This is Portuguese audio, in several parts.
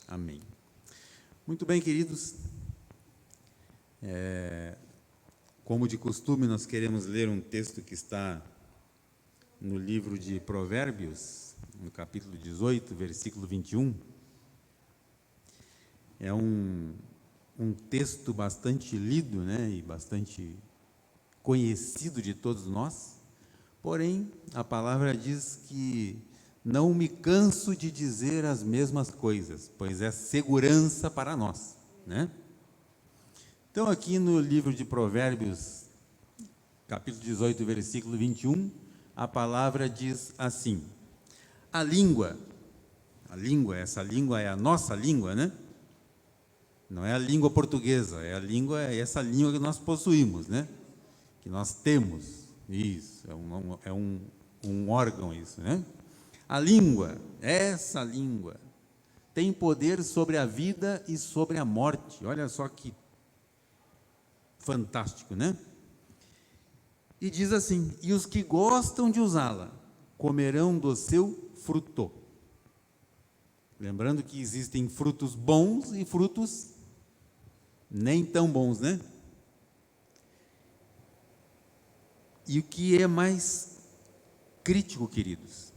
Amém. Muito bem, queridos. Como de costume, nós queremos ler um texto que está no livro de Provérbios, no capítulo 18, versículo 21. É um texto bastante lido, né, e bastante conhecido de todos nós. Porém, a palavra diz que não me canso de dizer as mesmas coisas, pois é segurança para nós, né? Então, aqui no livro de Provérbios, capítulo 18, versículo 21, a palavra diz assim: a língua, essa língua é a nossa língua, né? Não é a língua portuguesa, é essa língua que nós possuímos, né? Que nós temos. Isso, é um órgão isso, né? A língua, essa língua, tem poder sobre a vida e sobre a morte. Olha só que fantástico, né? E diz assim: e os que gostam de usá-la comerão do seu fruto. Lembrando que existem frutos bons e frutos nem tão bons, né? E o que é mais crítico, queridos,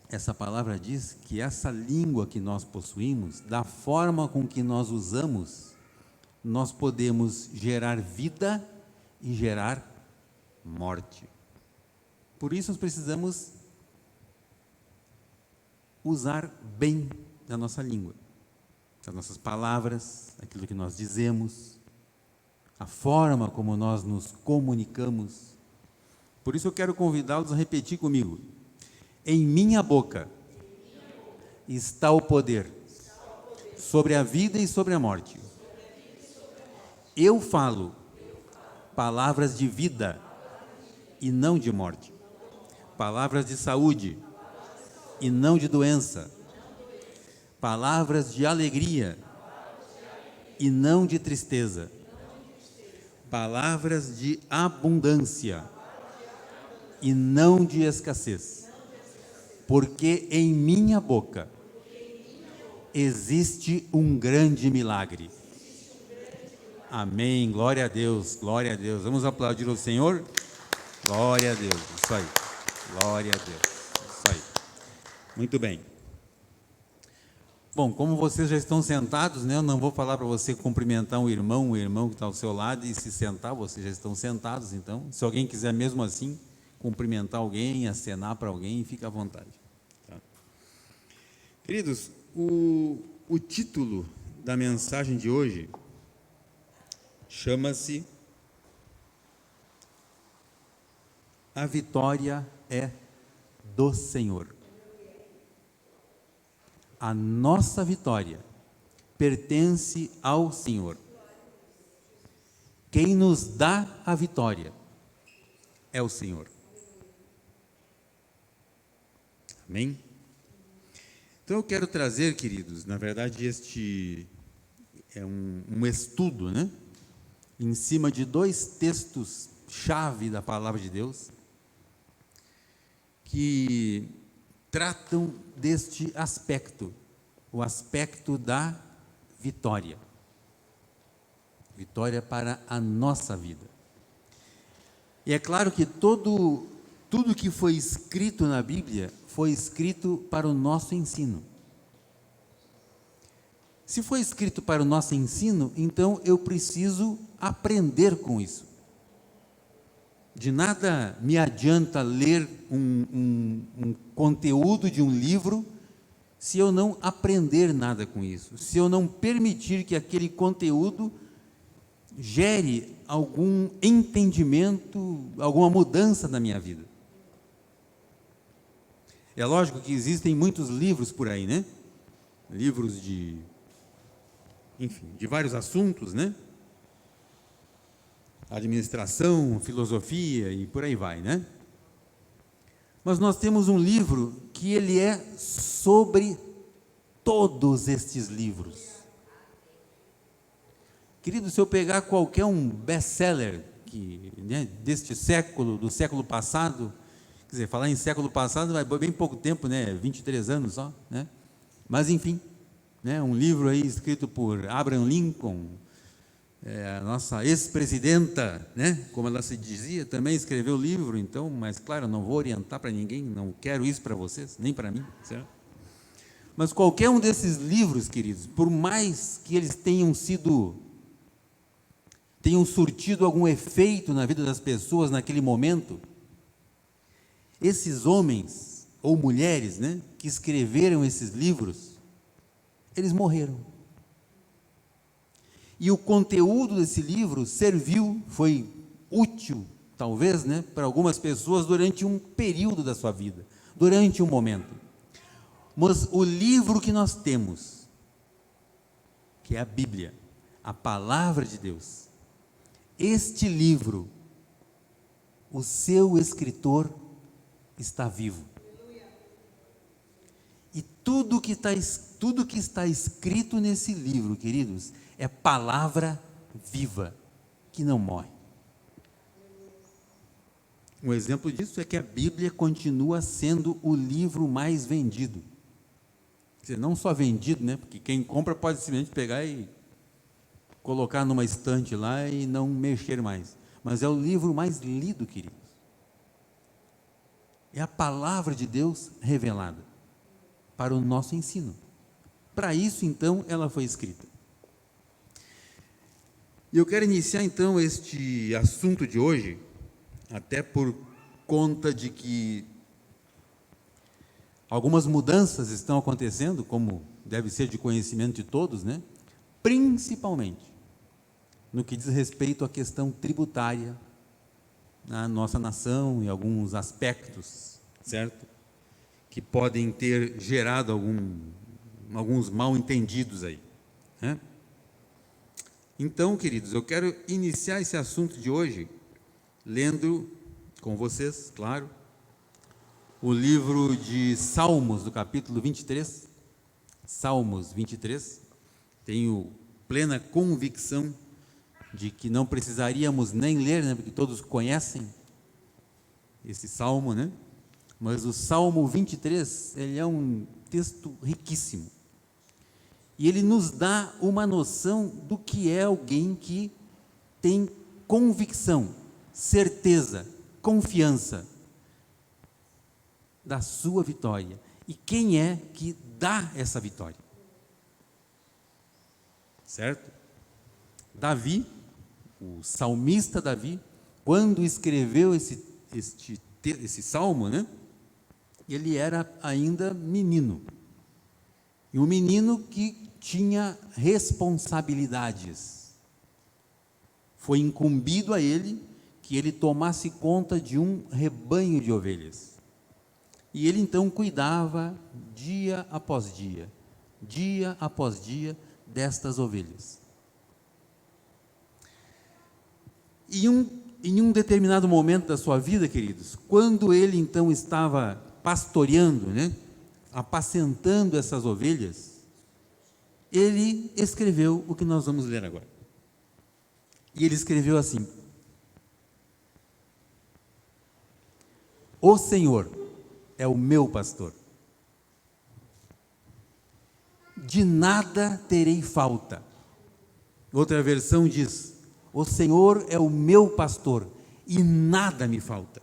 essa palavra diz que essa língua que nós possuímos, da forma com que nós usamos, nós podemos gerar vida e gerar morte. Por isso nós precisamos usar bem a nossa língua, as nossas palavras, aquilo que nós dizemos, a forma como nós nos comunicamos. Por isso eu quero convidá-los a repetir comigo: em minha boca está o poder sobre a vida e sobre a morte. Eu falo palavras de vida e não de morte, palavras de saúde e não de doença, palavras de alegria e não de tristeza, palavras de abundância e não de escassez, porque em minha boca existe um grande milagre. Amém, glória a Deus, glória a Deus. Vamos aplaudir o Senhor? Glória a Deus, isso aí, glória a Deus, isso aí. Muito bem. Bom, como vocês já estão sentados, né, eu não vou falar para você cumprimentar o irmão que está ao seu lado e se sentar, vocês já estão sentados, então, se alguém quiser mesmo assim cumprimentar alguém, acenar para alguém, fica à vontade. Tá? Queridos, o título da mensagem de hoje chama-se A Vitória é do Senhor. A nossa vitória pertence ao Senhor. Quem nos dá a vitória é o Senhor. Amém? Então eu quero trazer, queridos, na verdade este é um estudo, né? Em cima de dois textos-chave da Palavra de Deus, que tratam deste aspecto, o aspecto da vitória. Vitória para a nossa vida. E é claro que tudo que foi escrito na Bíblia foi escrito para o nosso ensino. Se foi escrito para o nosso ensino, então eu preciso aprender com isso. De nada me adianta ler um conteúdo de um livro se eu não aprender nada com isso, se eu não permitir que aquele conteúdo gere algum entendimento, alguma mudança na minha vida. É lógico que existem muitos livros por aí, né? Livros de vários assuntos, né? Administração, filosofia e por aí vai, né? Mas nós temos um livro que ele é sobre todos estes livros. Querido, se eu pegar qualquer um best-seller deste século, do século passado, quer dizer, falar em século passado vai bem pouco tempo, né? 23 anos só, né? Mas enfim, né? Um livro aí escrito por Abraham Lincoln, a nossa ex-presidenta, né? Como ela se dizia, também escreveu o livro. Então, mas claro, não vou orientar para ninguém, não quero isso para vocês, nem para mim, certo? Mas qualquer um desses livros, queridos, por mais que eles tenham surtido algum efeito na vida das pessoas naquele momento, esses homens ou mulheres, né, que escreveram esses livros, eles morreram. E o conteúdo desse livro foi útil, talvez, né, para algumas pessoas durante um período da sua vida, durante um momento. Mas o livro que nós temos, que é a Bíblia, a palavra de Deus, este livro, o seu escritor está vivo. E tudo que está escrito nesse livro, queridos, é palavra viva, que não morre. Um exemplo disso é que a Bíblia continua sendo o livro mais vendido. Quer dizer, não só vendido, né? Porque quem compra pode simplesmente pegar e colocar numa estante lá e não mexer mais. Mas é o livro mais lido, queridos. É a palavra de Deus revelada para o nosso ensino. Para isso, então, ela foi escrita. E eu quero iniciar, então, este assunto de hoje, até por conta de que algumas mudanças estão acontecendo, como deve ser de conhecimento de todos, né? Principalmente no que diz respeito à questão tributária na nossa nação, em alguns aspectos, certo? Que podem ter gerado alguns mal-entendidos aí, né? Então, queridos, eu quero iniciar esse assunto de hoje lendo com vocês, claro, o livro de Salmos, do capítulo 23, Salmos 23, tenho plena convicção de que não precisaríamos nem ler, né, porque todos conhecem esse salmo, né? Mas o Salmo 23, ele é um texto riquíssimo. E ele nos dá uma noção do que é alguém que tem convicção, certeza, confiança da sua vitória. E quem é que dá essa vitória? Certo? Davi, o salmista Davi, quando escreveu esse salmo, né? Ele era ainda menino. E um menino que tinha responsabilidades. Foi incumbido a ele que ele tomasse conta de um rebanho de ovelhas. E ele então cuidava dia após dia destas ovelhas. E em um determinado momento da sua vida, queridos, quando ele então estava pastoreando, né, apacentando essas ovelhas, ele escreveu o que nós vamos ler agora. E ele escreveu assim: O Senhor é o meu pastor, de nada terei falta. Outra versão diz: o Senhor é o meu pastor e nada me falta.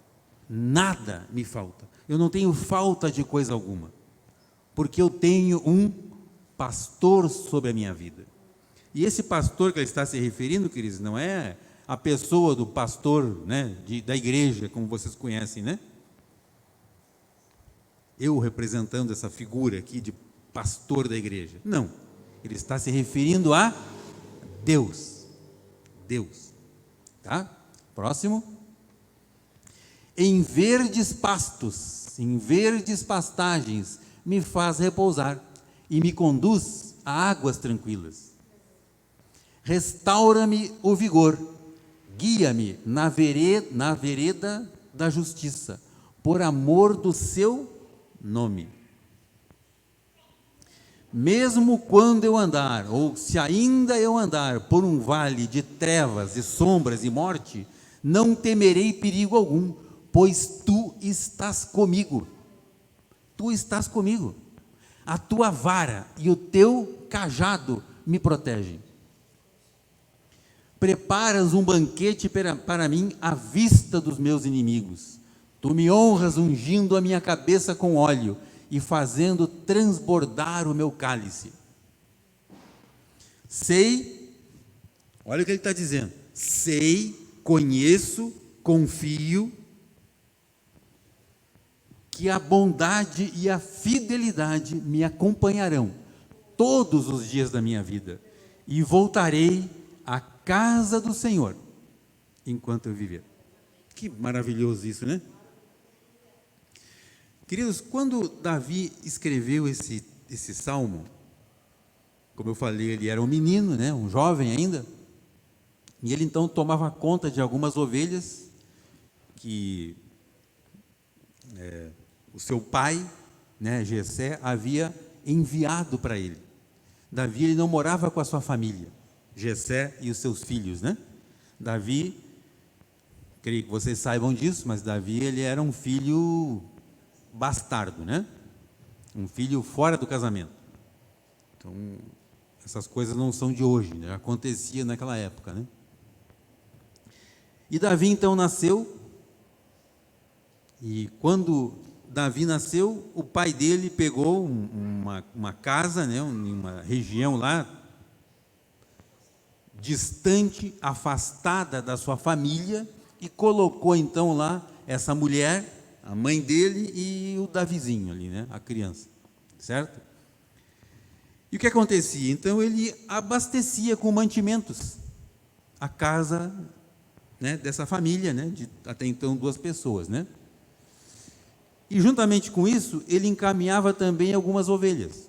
Nada me falta. Eu não tenho falta de coisa alguma, porque eu tenho um pastor sobre a minha vida. E esse pastor que ele está se referindo, queridos, não é a pessoa do pastor, né, da igreja, como vocês conhecem, né? Eu representando essa figura aqui de pastor da igreja. Não, ele está se referindo a Deus. Deus. Tá? Próximo. Em verdes pastos, em verdes pastagens, me faz repousar e me conduz a águas tranquilas. Restaura-me o vigor, guia-me na vereda da justiça, por amor do seu nome. Mesmo quando eu andar, ou se ainda eu andar por um vale de trevas e sombras e morte, não temerei perigo algum, pois tu estás comigo. Tu estás comigo. A tua vara e o teu cajado me protegem. Preparas um banquete para mim à vista dos meus inimigos. Tu me honras ungindo a minha cabeça com óleo e fazendo transbordar o meu cálice. Sei, olha o que ele está dizendo. Sei, conheço, confio que a bondade e a fidelidade me acompanharão todos os dias da minha vida e voltarei à casa do Senhor enquanto eu viver. Que maravilhoso isso, né? Queridos, quando Davi escreveu esse salmo, como eu falei, ele era um menino, né, um jovem ainda, e ele então tomava conta de algumas ovelhas que o seu pai, né, Jessé, havia enviado para ele. Davi, ele não morava com a sua família, Jessé e os seus filhos, né? Davi, creio que vocês saibam disso, mas Davi, ele era um filho bastardo, né? Um filho fora do casamento. Então, essas coisas não são de hoje, né? Acontecia naquela época, né? E Davi então nasceu, e quando Davi nasceu, o pai dele pegou uma casa, né, em uma região lá, distante, afastada da sua família, e colocou então lá essa mulher, a mãe dele e o Davizinho ali, né, a criança, certo? E o que acontecia? Então ele abastecia com mantimentos a casa, né, dessa família, né, de até então 2 pessoas, né? E juntamente com isso, ele encaminhava também algumas ovelhas,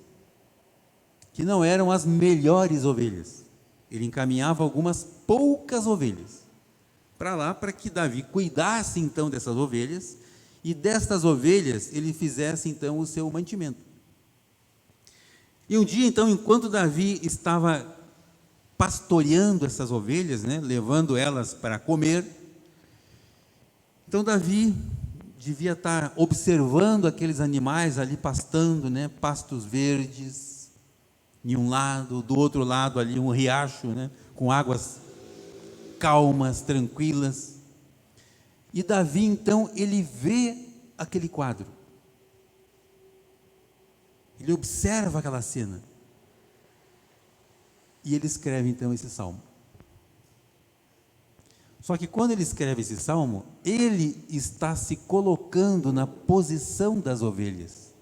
que não eram as melhores ovelhas. Ele encaminhava algumas poucas ovelhas para lá, para que Davi cuidasse então dessas ovelhas, e destas ovelhas ele fizesse então o seu mantimento. E um dia então, enquanto Davi estava pastoreando essas ovelhas, né, levando elas para comer, então Davi devia estar observando aqueles animais ali pastando, né, pastos verdes, de um lado, do outro lado ali um riacho, né, com águas calmas, tranquilas. E Davi então, ele vê aquele quadro, ele observa aquela cena, e ele escreve então esse salmo. Só que quando ele escreve esse salmo, ele está se colocando na posição das ovelhas.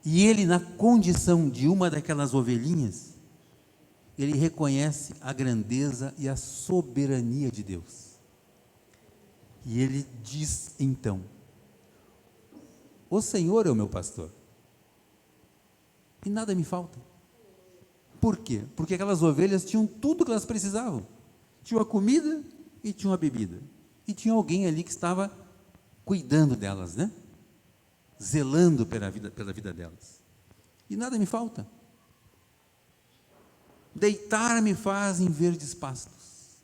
E ele, na condição de uma daquelas ovelhinhas, ele reconhece a grandeza e a soberania de Deus. E ele diz então: o Senhor é o meu pastor, e nada me falta. Por quê? Porque aquelas ovelhas tinham tudo que elas precisavam. Tinha a comida e tinha a bebida. E tinha alguém ali que estava cuidando delas, né? Zelando pela vida delas. E nada me falta. Deitar-me faz em verdes pastos.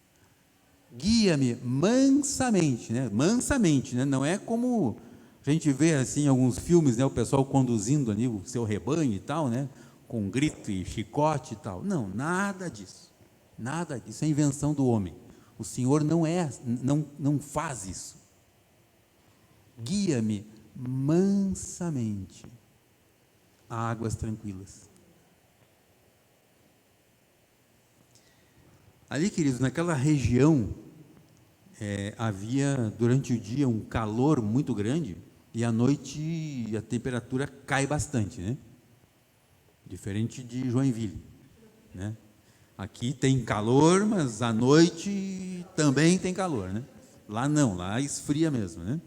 Guia-me mansamente, né? Mansamente, né? Não é como a gente vê assim em alguns filmes, né? O pessoal conduzindo ali o seu rebanho e tal, né? Com grito e chicote e tal. Não, nada disso. Nada disso é invenção do homem. O Senhor não faz isso. Guia-me mansamente a águas tranquilas. Ali, queridos, naquela região, havia durante o dia um calor muito grande, e à noite a temperatura cai bastante, né? Diferente de Joinville, né? Aqui tem calor, mas à noite também tem calor, né? Lá não, lá esfria mesmo, né?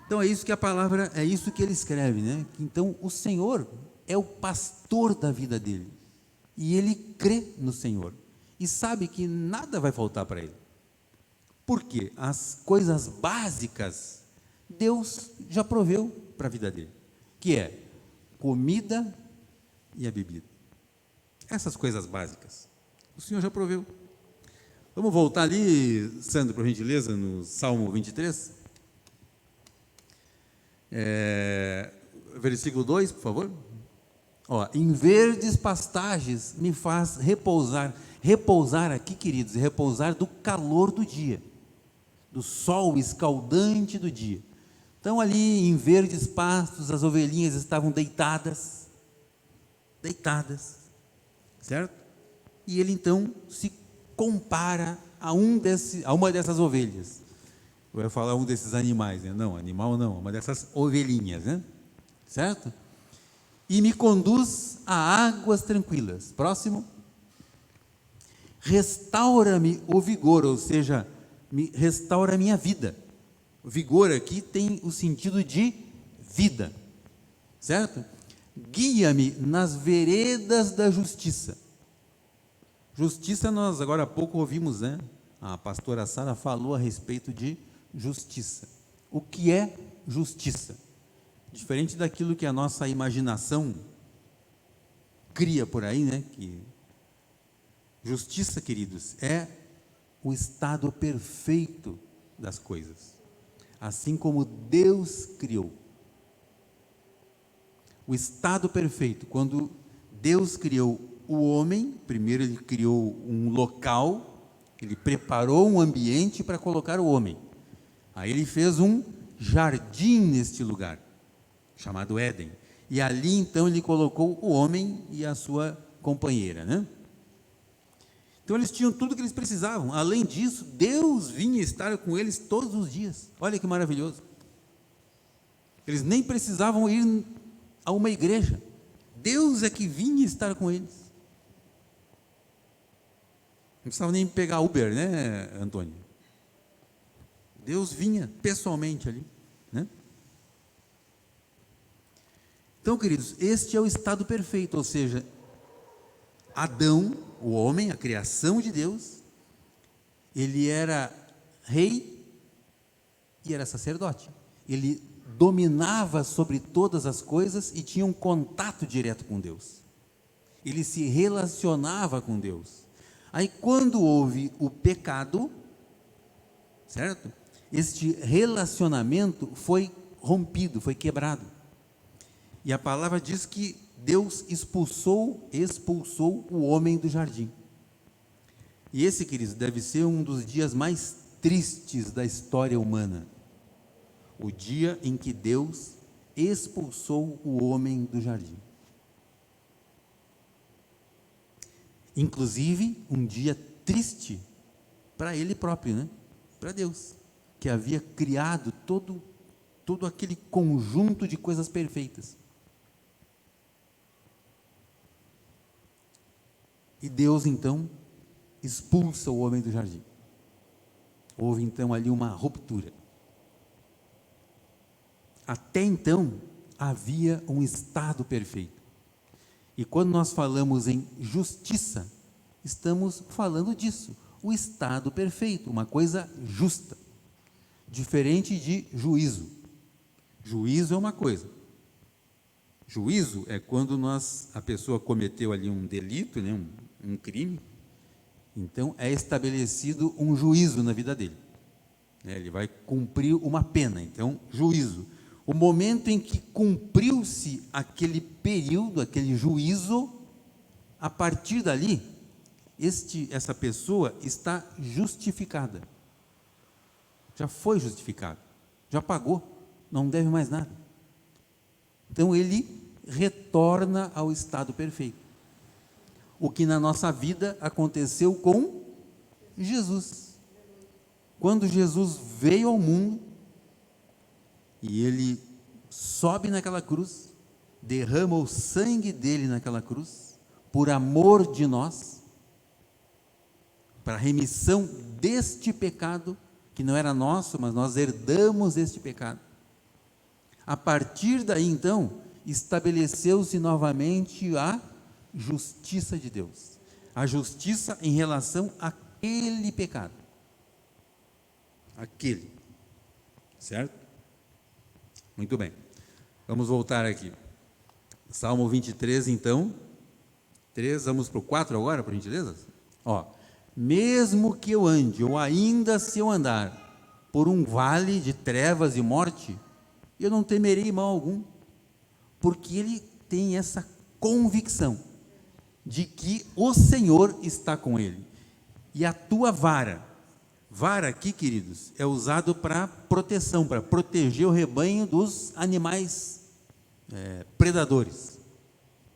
Então é isso que a palavra, é isso que ele escreve, né? Então o Senhor é o pastor da vida dele, e ele crê no Senhor, e sabe que nada vai faltar para ele. Por quê? As coisas básicas, Deus já proveu para a vida dele, que é comida e a bebida. Essas coisas básicas, o Senhor já proveu. Vamos voltar ali, Sandro, por gentileza, no Salmo 23? Versículo 2, por favor. Ó, em verdes pastagens me faz repousar. Repousar aqui, queridos, repousar do calor do dia, do sol escaldante do dia. Então ali em verdes pastos as ovelhinhas estavam deitadas, certo? E ele então se compara a uma dessas ovelhas. Eu ia falar um desses animais, né? Não, animal não, uma dessas ovelhinhas, né? Certo? E me conduz a águas tranquilas. Próximo. Restaura-me o vigor, ou seja, restaura a minha vida. O vigor aqui tem o sentido de vida, certo? Guia-me nas veredas da justiça. Justiça, nós agora há pouco ouvimos, né? A pastora Sara falou a respeito de justiça. O que é justiça? Diferente daquilo que a nossa imaginação cria por aí, né? Que justiça, queridos, é o estado perfeito das coisas, assim como Deus criou. O estado perfeito, quando Deus criou o homem, primeiro ele criou um local, ele preparou um ambiente para colocar o homem. Aí ele fez um jardim neste lugar, chamado Éden. E ali então ele colocou o homem e a sua companheira, né? Então eles tinham tudo que eles precisavam. Além disso, Deus vinha estar com eles todos os dias. Olha que maravilhoso. Eles nem precisavam ir a uma igreja. Deus é que vinha estar com eles. Não precisava nem pegar Uber, né, Antônio? Deus vinha pessoalmente ali, né? Então, queridos, este é o estado perfeito, ou seja, Adão, o homem, a criação de Deus, ele era rei e era sacerdote. Ele dominava sobre todas as coisas e tinha um contato direto com Deus. Ele se relacionava com Deus. Aí quando houve o pecado, certo? Este relacionamento foi rompido, foi quebrado. E a palavra diz que Deus expulsou o homem do jardim. E esse, queridos, deve ser um dos dias mais tristes da história humana. O dia em que Deus expulsou o homem do jardim. Inclusive, um dia triste para ele próprio, né? Para Deus, que havia criado todo aquele conjunto de coisas perfeitas. E Deus, então, expulsa o homem do jardim. Houve, então, ali uma ruptura. Até então, havia um estado perfeito. E quando nós falamos em justiça, estamos falando disso, o estado perfeito, uma coisa justa, diferente de juízo. Juízo é uma coisa. Juízo é quando a pessoa cometeu ali um delito, né, um crime, então é estabelecido um juízo na vida dele. Ele vai cumprir uma pena, então juízo. O momento em que cumpriu-se aquele período, aquele juízo, a partir dali, essa pessoa está justificada. Já foi justificado, já pagou, não deve mais nada. Então ele retorna ao estado perfeito. O que na nossa vida aconteceu com Jesus. Quando Jesus veio ao mundo, e ele sobe naquela cruz, derrama o sangue dele naquela cruz, por amor de nós, para a remissão deste pecado, que não era nosso, mas nós herdamos este pecado. A partir daí, então, estabeleceu-se novamente a justiça de Deus. A justiça em relação àquele pecado. Aquele. Certo? Muito bem. Vamos voltar aqui. Salmo 23, então. 3, vamos para o 4 agora, por gentileza? Ó. Mesmo que eu ande, ou ainda se eu andar, por um vale de trevas e morte, eu não temerei mal algum, porque ele tem essa convicção de que o Senhor está com ele. E a tua vara aqui, queridos, é usado para proteção, para proteger o rebanho dos animais predadores,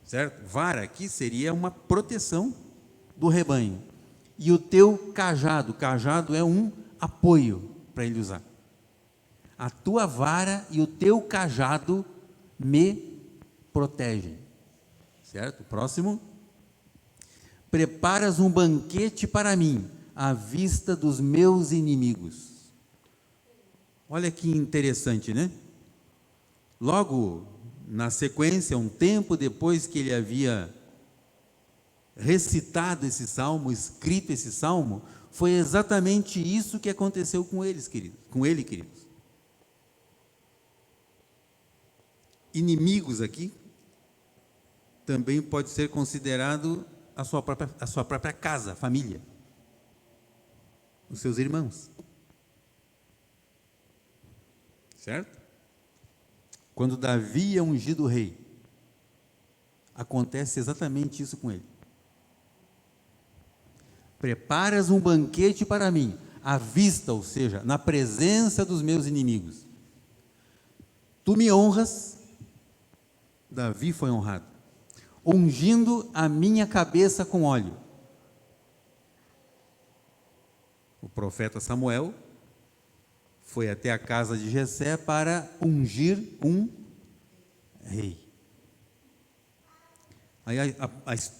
certo? Vara aqui seria uma proteção do rebanho. E o teu cajado é um apoio para ele usar. A tua vara e o teu cajado me protegem, certo? Próximo. Preparas um banquete para mim, à vista dos meus inimigos. Olha que interessante, né? Logo na sequência, um tempo depois que ele havia recitado esse salmo, escrito esse salmo, foi exatamente isso que aconteceu com eles, queridos, com ele, queridos. Inimigos aqui também pode ser considerado a sua própria casa, família, os seus irmãos, certo? Quando Davi é ungido rei, acontece exatamente isso com ele. Preparas um banquete para mim, à vista, ou seja, na presença dos meus inimigos. Tu me honras, Davi foi honrado, ungindo a minha cabeça com óleo. O profeta Samuel foi até a casa de Jessé para ungir um rei. Aí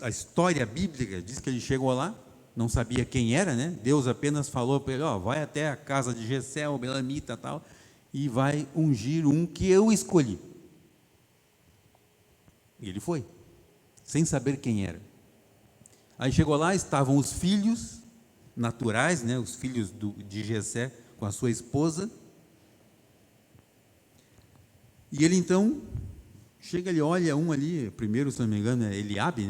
a história bíblica diz que ele chegou lá, não sabia quem era, né? Deus apenas falou para ele, vai até a casa de Jessé, o belamita, tal, e vai ungir um que eu escolhi. E ele foi, sem saber quem era. Aí chegou lá, estavam os filhos naturais, né? Os filhos de Jessé com a sua esposa. E ele então chega, ele olha um ali, primeiro, se não me engano, é Eliabe,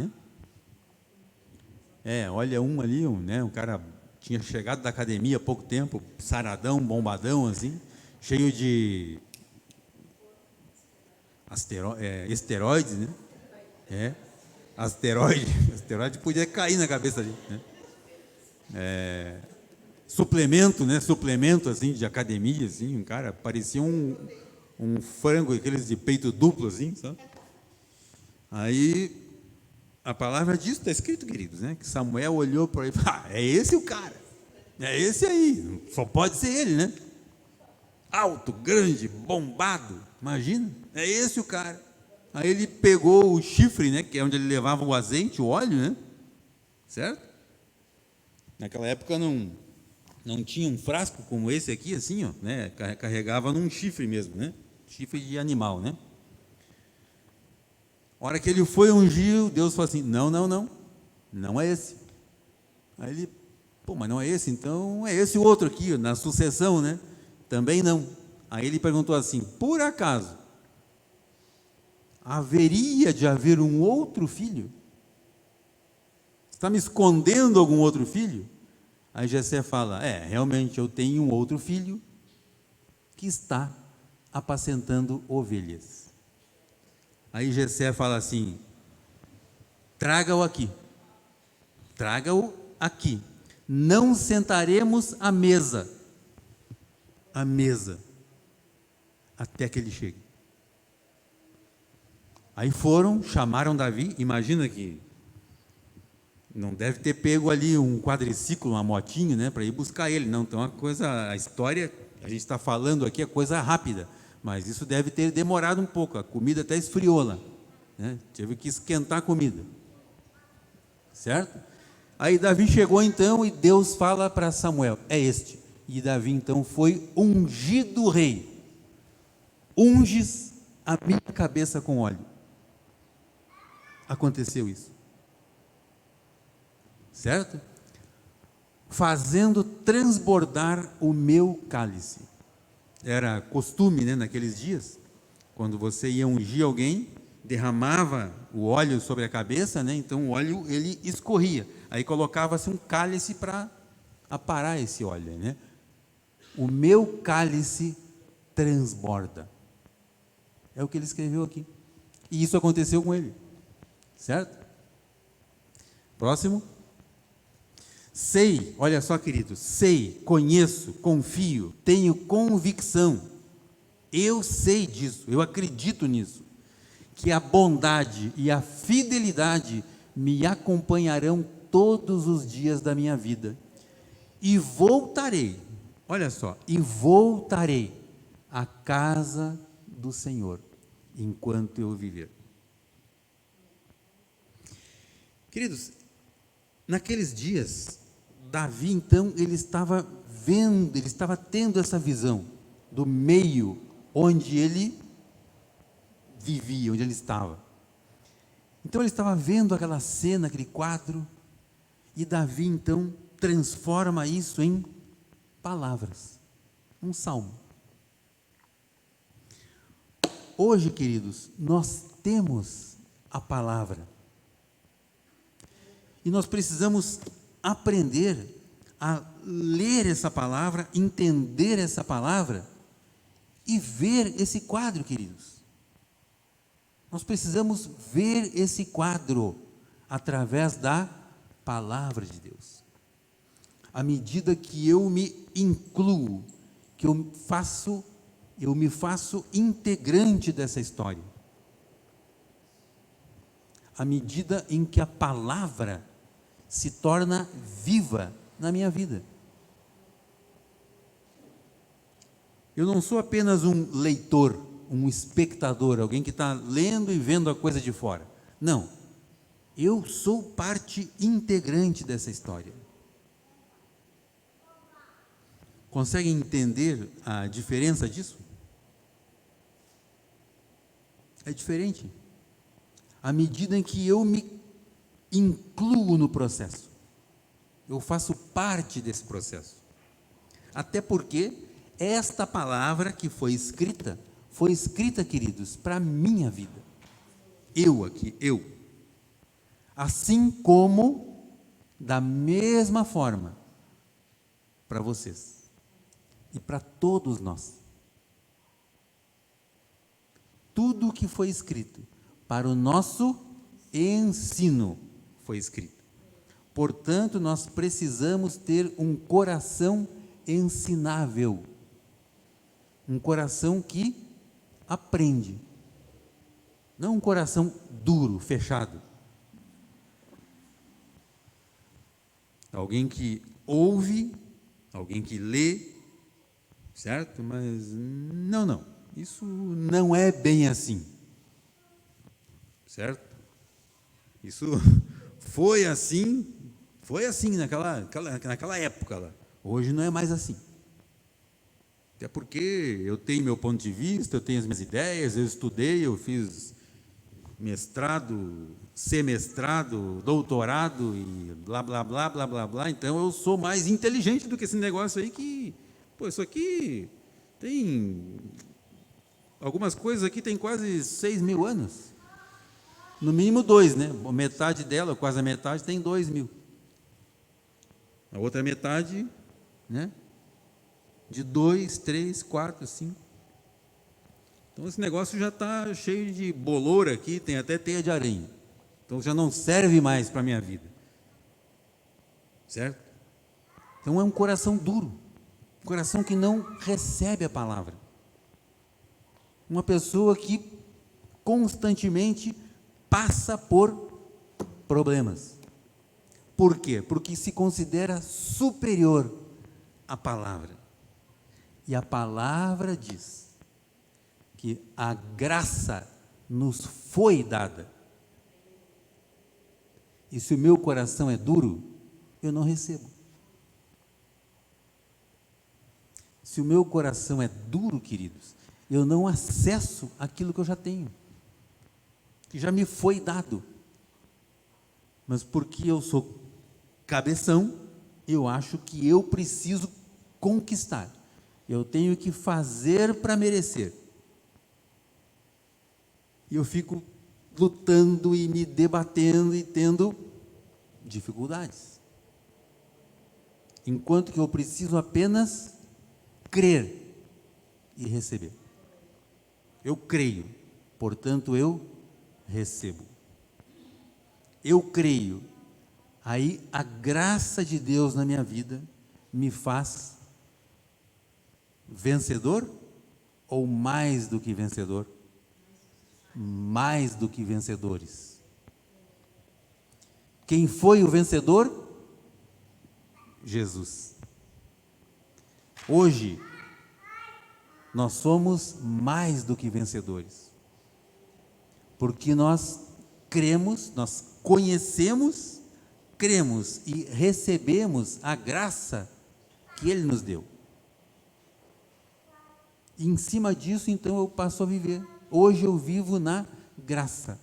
né? Olha um ali, um cara tinha chegado da academia há pouco tempo, saradão, bombadão, assim, cheio de esteroides, né? Asteroide podia cair na cabeça ali, né? Suplemento, né? Suplemento, assim, de academia, assim, um cara, parecia um frango, aqueles de peito duplo, assim, sabe? Aí, a palavra disso está escrito, queridos, né? Que Samuel olhou para ele e falou, é esse o cara, é esse aí, só pode ser ele, né? Alto, grande, bombado, imagina, é esse o cara. Aí ele pegou o chifre, né? Que é onde ele levava o azeite, o óleo, né? Certo? Naquela época não tinha um frasco como esse aqui, assim, né? Carregava num chifre mesmo, né? Chifre de animal, né? A hora que ele foi ungir, Deus falou assim, não é esse. Aí ele, mas não é esse, então é esse o outro aqui, na sucessão, né? Também não. Aí ele perguntou assim, por acaso, haveria de haver um outro filho? Está me escondendo algum outro filho? Aí Jessé fala, realmente eu tenho um outro filho que está apacentando ovelhas. Aí Jessé fala assim, traga-o aqui, não sentaremos à mesa, até que ele chegue. Aí chamaram Davi, imagina que não deve ter pego ali um quadriciclo, uma motinho, né, para ir buscar ele, não, então a história, a gente está falando aqui, é coisa rápida, mas isso deve ter demorado um pouco, a comida até esfriou lá, né, teve que esquentar a comida, certo? Aí Davi chegou então e Deus fala para Samuel, e Davi então foi ungido rei, unges a minha cabeça com óleo. Aconteceu isso, certo? Fazendo transbordar o meu cálice. Era costume, né, naqueles dias, quando você ia ungir alguém, derramava o óleo sobre a cabeça, né, então o óleo ele escorria, aí colocava-se um cálice para aparar esse óleo, né? O meu cálice transborda. É o que ele escreveu aqui. E isso aconteceu com ele. Certo? Próximo. Sei, olha só, queridos, sei, conheço, confio, tenho convicção. Eu sei disso, eu acredito nisso, que a bondade e a fidelidade me acompanharão todos os dias da minha vida. E voltarei, olha só, e voltarei à casa do Senhor, enquanto eu viver. Queridos, naqueles dias, Davi, então, ele estava vendo, ele estava tendo essa visão do meio onde ele vivia, onde ele estava. Então, ele estava vendo aquela cena, aquele quadro, e Davi, então, transforma isso em palavras, um salmo. Hoje, queridos, nós temos a palavra, e nós precisamos aprender a ler essa palavra, entender essa palavra e ver esse quadro, queridos. Nós precisamos ver esse quadro através da palavra de Deus. À medida que eu me incluo, que eu me faço integrante dessa história. À medida em que a palavra se torna viva na minha vida. Eu não sou apenas um leitor, um espectador, alguém que está lendo e vendo a coisa de fora. Não, eu sou parte integrante dessa história. Conseguem entender a diferença disso? É diferente. À medida em que eu me incluo no processo, eu faço parte desse processo. Até porque esta palavra que foi escrita, queridos, para a minha vida. Eu. Assim como, da mesma forma, para vocês e para todos nós. Tudo o que foi escrito para o nosso ensino foi escrito. Portanto, nós precisamos ter um coração ensinável, um coração que aprende, não um coração duro, fechado. Alguém que ouve, alguém que lê, certo? Mas não, isso não é bem assim, certo? Isso foi assim naquela época lá. Hoje não é mais assim. Até porque eu tenho meu ponto de vista, eu tenho as minhas ideias, eu estudei, eu fiz mestrado, semestrado, doutorado e blá, blá, blá, blá, blá, blá. Então eu sou mais inteligente do que esse negócio aí que, isso aqui tem, algumas coisas aqui tem quase 6.000 anos. No mínimo 2, né? Metade dela, quase a metade, tem 2.000. A outra metade, né? De 2, 3, 4, 5. Então esse negócio já está cheio de bolor aqui, tem até teia de aranha. Então já não serve mais para a minha vida. Certo? Então é um coração duro, um coração que não recebe a palavra. Uma pessoa que constantemente passa por problemas. Por quê? Porque se considera superior à palavra. E a palavra diz que a graça nos foi dada. E se o meu coração é duro, eu não recebo. Se o meu coração é duro, queridos, eu não acesso aquilo que eu já tenho, que já me foi dado. Mas porque eu sou cabeção, eu acho que eu preciso conquistar. Eu tenho que fazer para merecer. E eu fico lutando e me debatendo e tendo dificuldades. Enquanto que eu preciso apenas crer e receber. Eu creio, portanto eu recebo. Eu creio, aí a graça de Deus na minha vida me faz vencedor ou mais do que vencedor? Mais do que vencedores. Quem foi o vencedor? Jesus. Hoje, nós somos mais do que vencedores, porque nós cremos, nós conhecemos, cremos e recebemos a graça que Ele nos deu. E em cima disso, então, eu passo a viver. Hoje eu vivo na graça.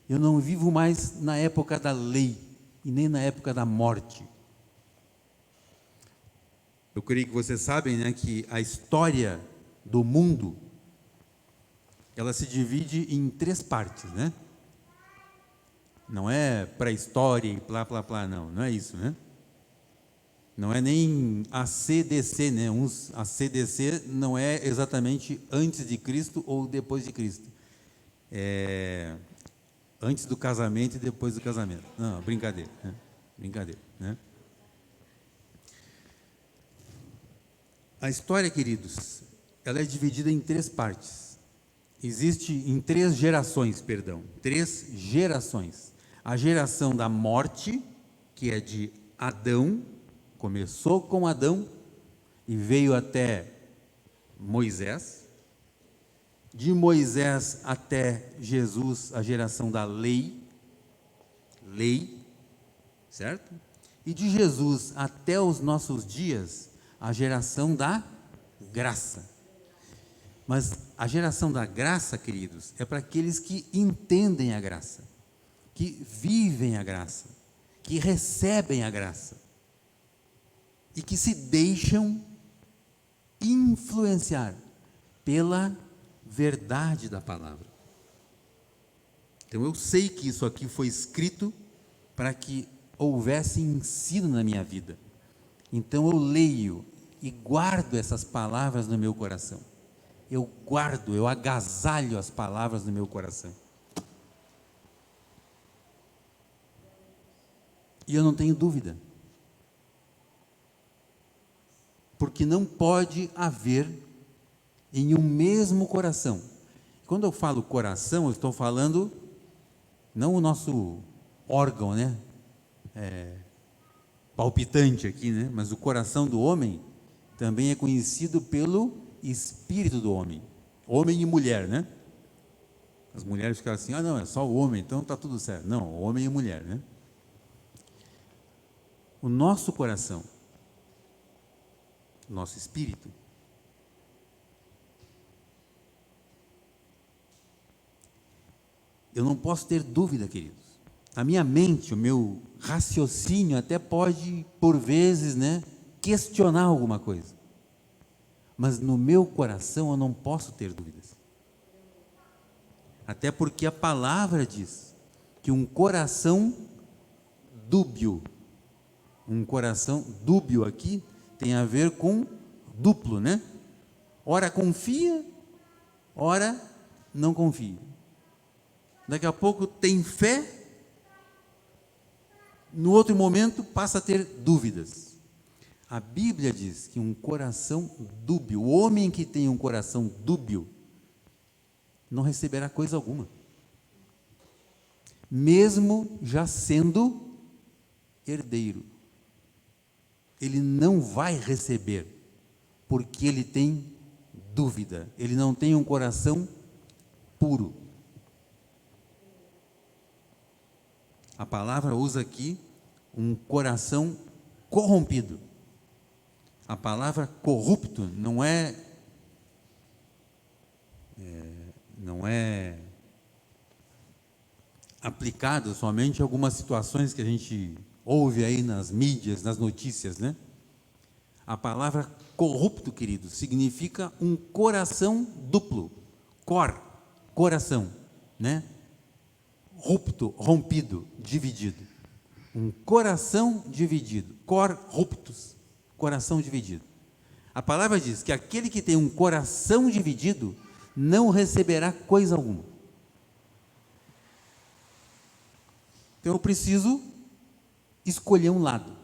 Eu não vivo mais na época da lei e nem na época da morte. Eu creio que vocês sabem, né, que a história do mundo, ela se divide em 3 partes, né? Não é pré-história e plá, plá, plá, não é isso, né? Não é nem ACDC, né? ACDC não é exatamente antes de Cristo ou depois de Cristo. É antes do casamento e depois do casamento. Não, brincadeira, né? Brincadeira, né? A história, queridos, ela é dividida em 3 partes. Existe em 3 gerações, 3 gerações. A geração da morte, que é de Adão, começou com Adão e veio até Moisés. De Moisés até Jesus, a geração da lei, certo? E de Jesus até os nossos dias, a geração da graça. Mas a geração da graça, queridos, é para aqueles que entendem a graça, que vivem a graça, que recebem a graça e que se deixam influenciar pela verdade da palavra. Então eu sei que isso aqui foi escrito para que houvesse ensino na minha vida. Então eu leio e guardo essas palavras no meu coração. Eu guardo, eu agasalho as palavras no meu coração. E eu não tenho dúvida. Porque não pode haver em um mesmo coração. Quando eu falo coração, eu estou falando não o nosso órgão, né? Palpitante aqui, né? Mas o coração do homem também é conhecido pelo espírito do homem. Homem e mulher, né? As mulheres ficam assim, não, é só o homem, então está tudo certo. Não, homem e mulher, né? O nosso coração, nosso espírito, eu não posso ter dúvida, queridos. A minha mente, o meu raciocínio até pode, por vezes, né, questionar alguma coisa. Mas no meu coração eu não posso ter dúvidas. Até porque a palavra diz que um coração dúbio aqui tem a ver com duplo, né? Ora confia, ora não confia. Daqui a pouco tem fé, no outro momento passa a ter dúvidas. A Bíblia diz que um coração dúbio, o homem que tem um coração dúbio, não receberá coisa alguma. Mesmo já sendo herdeiro. Ele não vai receber, porque ele tem dúvida, ele não tem um coração puro. A palavra usa aqui um coração corrompido. A palavra corrupto não é aplicado somente a algumas situações que a gente ouve aí nas mídias, nas notícias, né? A palavra corrupto, querido, significa um coração duplo. Coração, né? Rupto, rompido, dividido. Um coração dividido. Ruptus, coração dividido. A palavra diz que aquele que tem um coração dividido não receberá coisa alguma. Então eu preciso escolher um lado.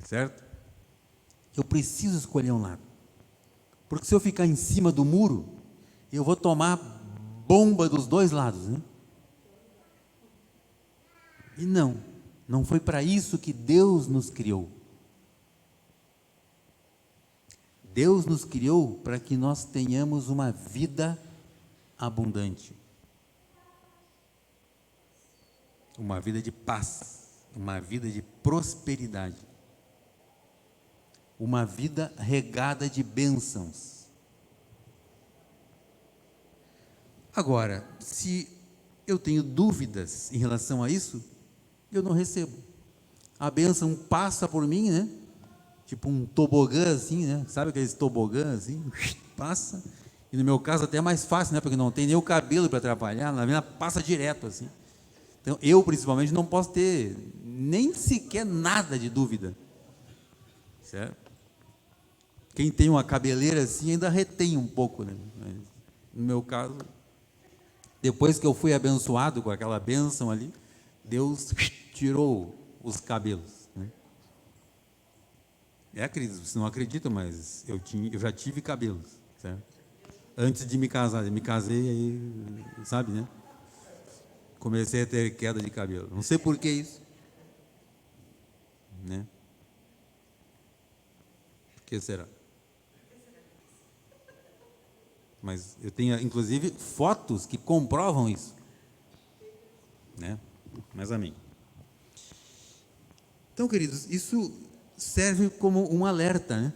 Certo? Eu preciso escolher um lado. Porque se eu ficar em cima do muro, eu vou tomar bomba dos dois lados, né? E não foi para isso que Deus nos criou. Deus nos criou para que nós tenhamos uma vida abundante. Uma vida de paz, uma vida de prosperidade. Uma vida regada de bênçãos. Agora, se eu tenho dúvidas em relação a isso, eu não recebo. A bênção passa por mim, né? Tipo um tobogã assim, né? Sabe aqueles tobogã assim? Passa. E no meu caso até é mais fácil, né? Porque não tem nem o cabelo para atrapalhar, na minha passa direto assim. Então eu principalmente não posso ter nem sequer nada de dúvida. Certo? Quem tem uma cabeleira assim ainda retém um pouco, né? Mas, no meu caso, depois que eu fui abençoado com aquela bênção ali, Deus tirou os cabelos, né? Querido, você não acredita, mas eu já tive cabelos, certo? Antes de me casar, eu me casei aí, sabe, né? Comecei a ter queda de cabelo. Não sei por que isso, né? Por que será? Mas eu tenho, inclusive, fotos que comprovam isso, né? Mas amém. Então, queridos, isso serve como um alerta, né?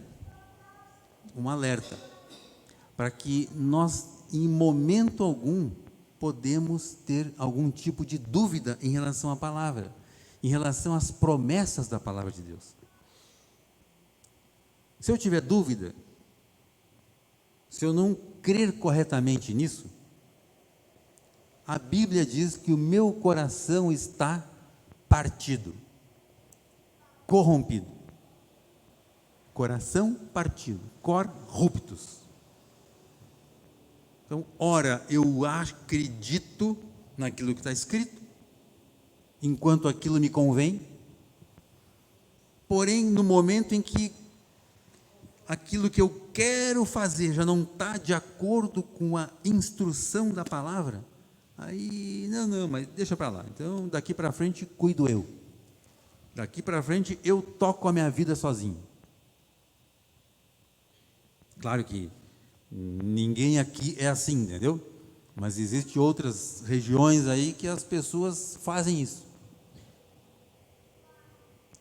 Um alerta para que nós, em momento algum, podemos ter algum tipo de dúvida em relação à palavra, em relação às promessas da palavra de Deus. Se eu tiver dúvida, se eu não crer corretamente nisso, a Bíblia diz que o meu coração está partido, corrompido. Coração partido, cor ruptus. Então, ora, eu acredito naquilo que está escrito, enquanto aquilo me convém, porém, no momento em que aquilo que eu quero fazer já não está de acordo com a instrução da palavra, aí, não, mas deixa para lá. Então, daqui para frente, cuido eu. Daqui para frente, eu toco a minha vida sozinho. Claro que ninguém aqui é assim, entendeu? Mas existem outras regiões aí que as pessoas fazem isso.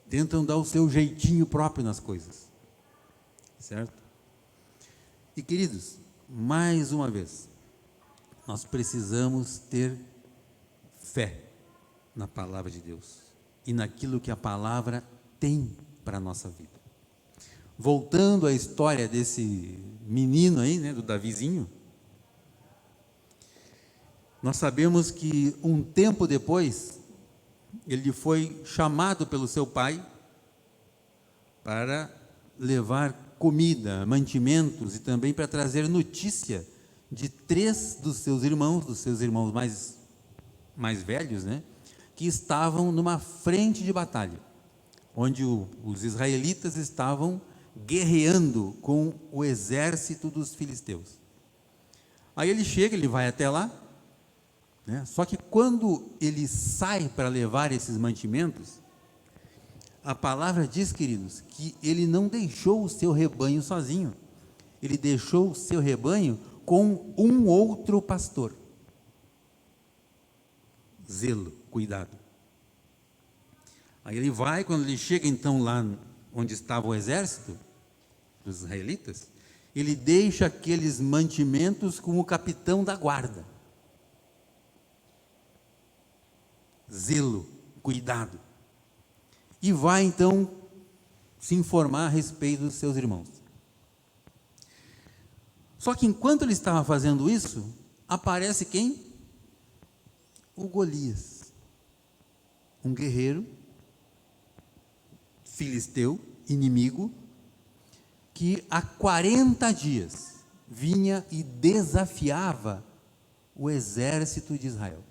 Tentam dar o seu jeitinho próprio nas coisas. Certo? E queridos, mais uma vez, nós precisamos ter fé na palavra de Deus e naquilo que a palavra tem para a nossa vida. Voltando à história desse menino aí, né, do Davizinho, nós sabemos que um tempo depois, ele foi chamado pelo seu pai para levar comida, mantimentos e também para trazer notícia de 3 dos seus irmãos mais velhos, né, que estavam numa frente de batalha, onde os israelitas estavam guerreando com o exército dos filisteus. Aí ele chega, ele vai até lá, né? Só que quando ele sai para levar esses mantimentos, a palavra diz, queridos, que ele não deixou o seu rebanho sozinho, ele deixou o seu rebanho com um outro pastor. Zelo, cuidado. Aí ele vai, quando ele chega então lá onde estava o exército dos israelitas, ele deixa aqueles mantimentos com o capitão da guarda. Zelo, cuidado. E vai então se informar a respeito dos seus irmãos. Só que enquanto ele estava fazendo isso, aparece quem? O Golias, um guerreiro filisteu, inimigo, que há 40 dias vinha e desafiava o exército de Israel.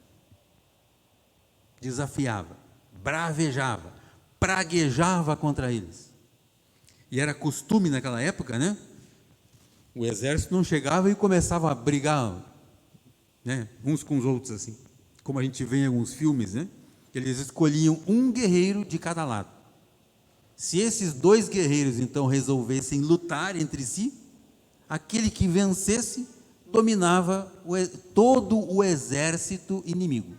desafiava, bravejava, praguejava contra eles. E era costume naquela época, né? O exército não chegava e começava a brigar, né, uns com os outros, assim, como a gente vê em alguns filmes, né? Eles escolhiam um guerreiro de cada lado. Se esses dois guerreiros, então, resolvessem lutar entre si, aquele que vencesse dominava todo o exército inimigo.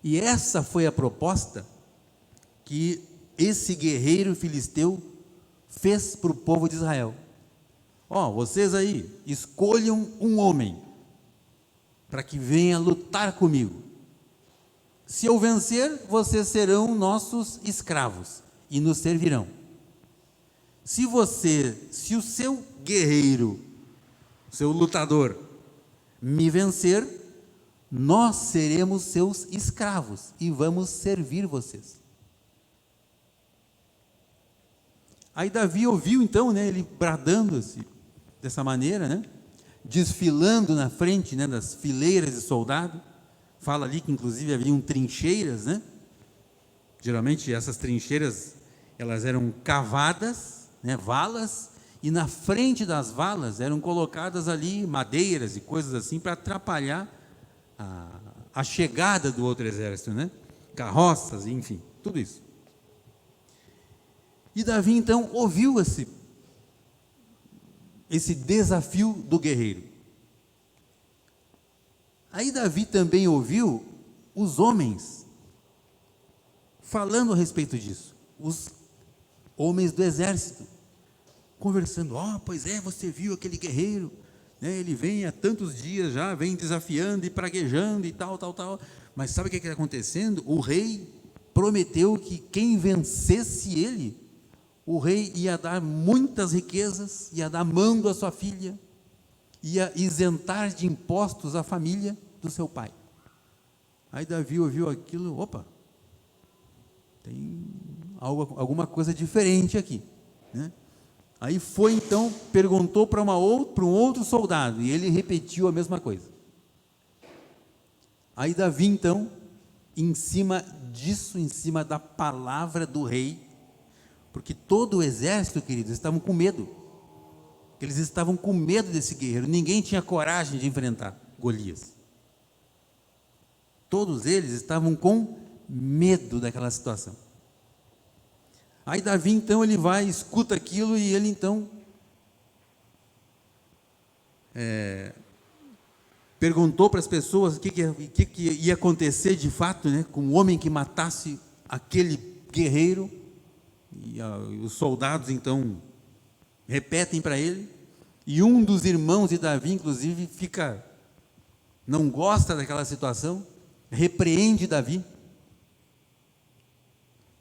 E essa foi a proposta que esse guerreiro filisteu fez para o povo de Israel. Ó, vocês aí, escolham um homem para que venha lutar comigo. Se eu vencer, vocês serão nossos escravos e nos servirão. Se o seu guerreiro, seu lutador, me vencer, nós seremos seus escravos e vamos servir vocês. Aí Davi ouviu então, né, ele bradando assim, dessa maneira, né, desfilando na frente, né, das fileiras de soldado. Fala ali que inclusive haviam trincheiras, né? Geralmente essas trincheiras, elas eram cavadas, né, valas, e na frente das valas eram colocadas ali madeiras e coisas assim para atrapalhar a chegada do outro exército, né? Carroças, enfim, tudo isso. E Davi então ouviu esse desafio do guerreiro. Aí Davi também ouviu os homens falando a respeito disso, os homens do exército, conversando. Pois é, você viu aquele guerreiro, né? Ele vem há tantos dias já, vem desafiando e praguejando e tal, mas sabe o que está acontecendo? O rei prometeu que quem vencesse ele, o rei ia dar muitas riquezas, ia dar mando à sua filha, ia isentar de impostos a família do seu pai. Aí Davi ouviu aquilo, opa, tem alguma coisa diferente aqui, né? Aí foi então, perguntou para um outro soldado, e ele repetiu a mesma coisa. Aí Davi então, em cima disso, em cima da palavra do rei, porque todo o exército, queridos, estavam com medo. Eles estavam com medo desse guerreiro. Ninguém tinha coragem de enfrentar Golias. Todos eles estavam com medo daquela situação. Aí Davi então ele vai, escuta aquilo e ele então perguntou para as pessoas o que ia acontecer de fato, né, com o homem que matasse aquele guerreiro. E os soldados então repetem para ele, e um dos irmãos de Davi inclusive não gosta daquela situação, repreende Davi,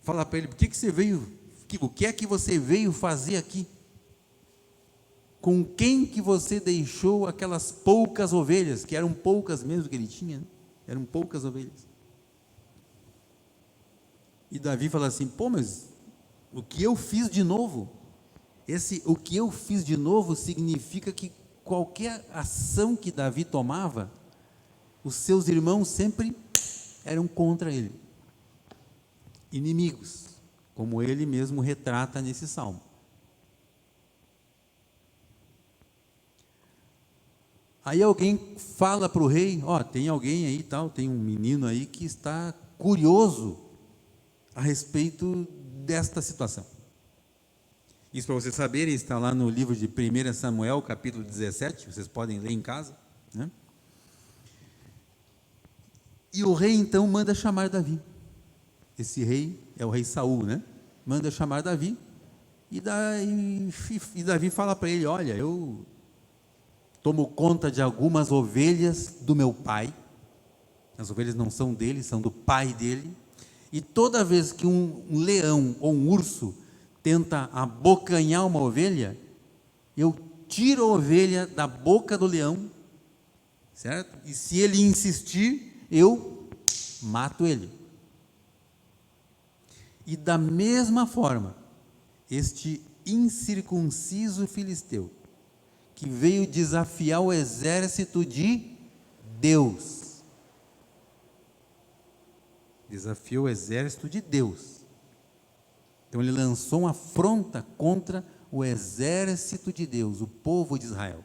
fala para ele: o que é que você veio fazer aqui? Com quem que você deixou aquelas poucas ovelhas, que eram poucas mesmo que ele tinha, né? Eram poucas ovelhas. E Davi fala assim: mas o que eu fiz de novo? O que eu fiz de novo significa que qualquer ação que Davi tomava, os seus irmãos sempre eram contra ele, inimigos, como ele mesmo retrata nesse salmo. Aí alguém fala para o rei: tem alguém aí tem um menino aí que está curioso a respeito desta situação. Isso, para vocês saberem, está lá no livro de 1 Samuel, capítulo 17, vocês podem ler em casa, né? E o rei então manda chamar Davi. Esse rei é o rei Saul, né? Manda chamar Davi, e Davi fala para ele: olha, eu tomo conta de algumas ovelhas do meu pai. As ovelhas não são dele, são do pai dele. E toda vez que um leão ou um urso tenta abocanhar uma ovelha, eu tiro a ovelha da boca do leão, certo? E se ele insistir, eu mato ele. E da mesma forma, este incircunciso filisteu, que veio desafiar o exército de Deus, desafiou o exército de Deus. Então ele lançou uma afronta contra o exército de Deus, o povo de Israel.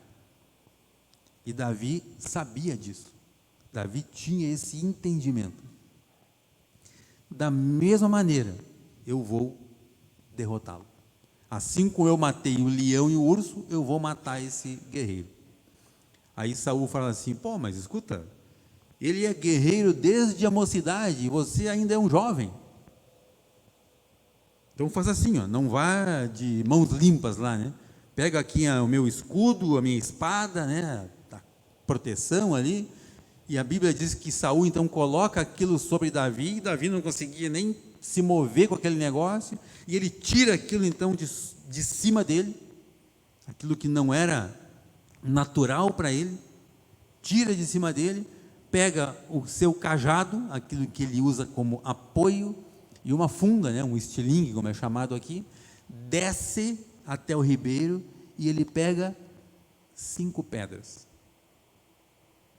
E Davi sabia disso. Davi tinha esse entendimento. Da mesma maneira, eu vou derrotá-lo. Assim como eu matei o leão e o urso, eu vou matar esse guerreiro. Aí Saul fala assim: pô, mas escuta, ele é guerreiro desde a mocidade, e você ainda é um jovem. Então faz assim, ó, não vá de mãos limpas lá, né? Pega aqui o meu escudo, a minha espada, né? A proteção ali. E a Bíblia diz que Saul então coloca aquilo sobre Davi, e Davi não conseguia nem se mover com aquele negócio, e ele tira aquilo então de cima dele, aquilo que não era natural para ele, tira de cima dele, pega o seu cajado, aquilo que ele usa como apoio, e uma funda, né, um estilingue, como é chamado aqui, desce até o ribeiro, e ele pega 5 pedras.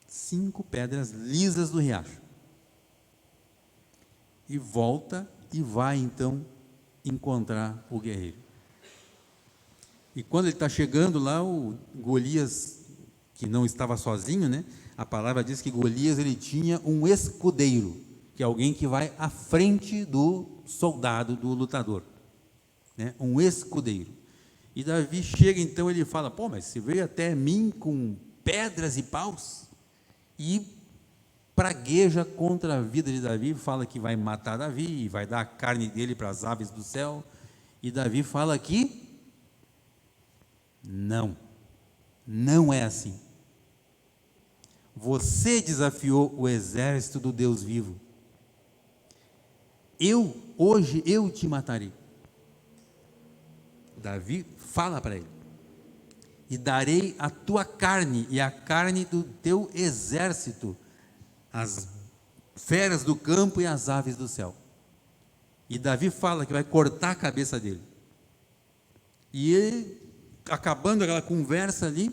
5 pedras lisas do riacho. E volta e vai então encontrar o guerreiro. E quando ele está chegando lá, o Golias, que não estava sozinho, né? A palavra diz que Golias ele tinha um escudeiro, que é alguém que vai à frente do soldado, do lutador, né? Um escudeiro. E Davi chega então, ele fala: pô, mas você veio até mim com pedras e paus? E pragueja contra a vida de Davi, fala que vai matar Davi, e vai dar a carne dele para as aves do céu. E Davi fala que não é assim. Você desafiou o exército do Deus vivo. Hoje eu te matarei. Davi fala para ele: e darei a tua carne e a carne do teu exército, as feras do campo e as aves do céu. E Davi fala que vai cortar a cabeça dele. E ele, acabando aquela conversa ali,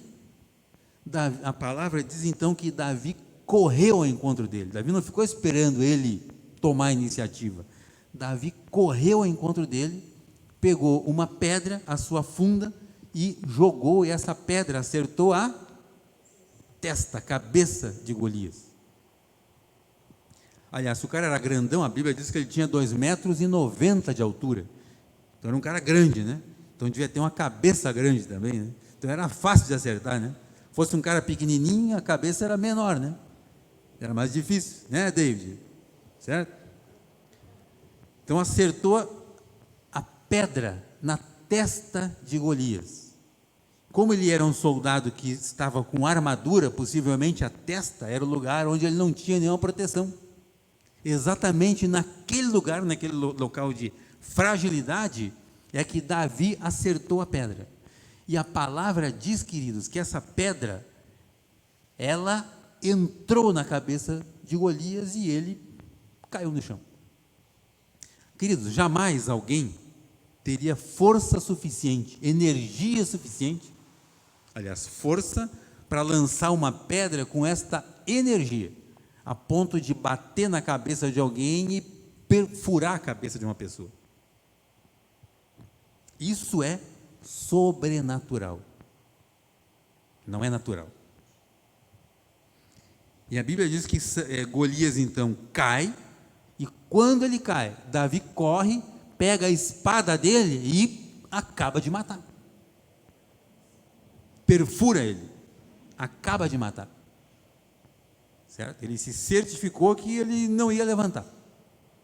a palavra diz então que Davi correu ao encontro dele. Davi não ficou esperando ele tomar a iniciativa. Davi correu ao encontro dele, pegou uma pedra, a sua funda, e jogou, e essa pedra acertou a testa, a cabeça de Golias. Aliás, o cara era grandão, a Bíblia diz que ele tinha 2,90 metros de altura. Então era um cara grande, né? Então devia ter uma cabeça grande também, né? Então era fácil de acertar, né? Fosse um cara pequenininho, a cabeça era menor, né? Era mais difícil, né, David? Certo? Então acertou a pedra na testa de Golias. Como ele era um soldado que estava com armadura, possivelmente a testa era o lugar onde ele não tinha nenhuma proteção. Exatamente naquele lugar, naquele local de fragilidade, é que Davi acertou a pedra. E a palavra diz, queridos, que essa pedra, ela entrou na cabeça de Golias e ele caiu no chão. Queridos, jamais alguém teria força suficiente, energia suficiente, aliás, força para lançar uma pedra com esta energia, a ponto de bater na cabeça de alguém e perfurar a cabeça de uma pessoa. Isso é sobrenatural. Não é natural. E a Bíblia diz que Golias então cai, e quando ele cai, Davi corre, pega a espada dele e acaba de matar. Perfura ele, acaba de matar. Certo? Ele se certificou que ele não ia levantar.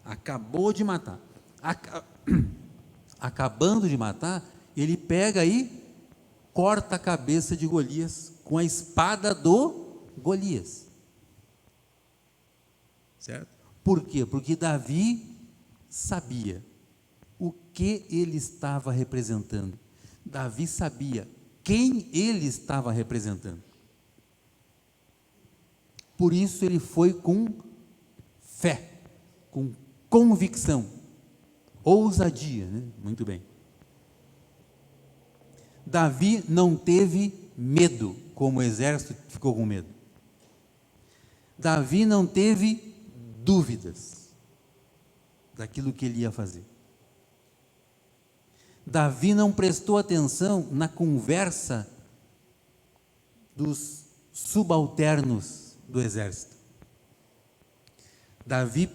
Acabou de matar. Acabando de matar, ele pega e corta a cabeça de Golias com a espada do Golias. Certo? Por quê? Porque Davi sabia o que ele estava representando. Davi sabia quem ele estava representando. Por isso ele foi com fé, com convicção, ousadia, né? Muito bem. Davi não teve medo, como o exército ficou com medo. Davi não teve dúvidas. daquilo que ele ia fazer. Davi não prestou atenção na conversa dos subalternos do exército. Davi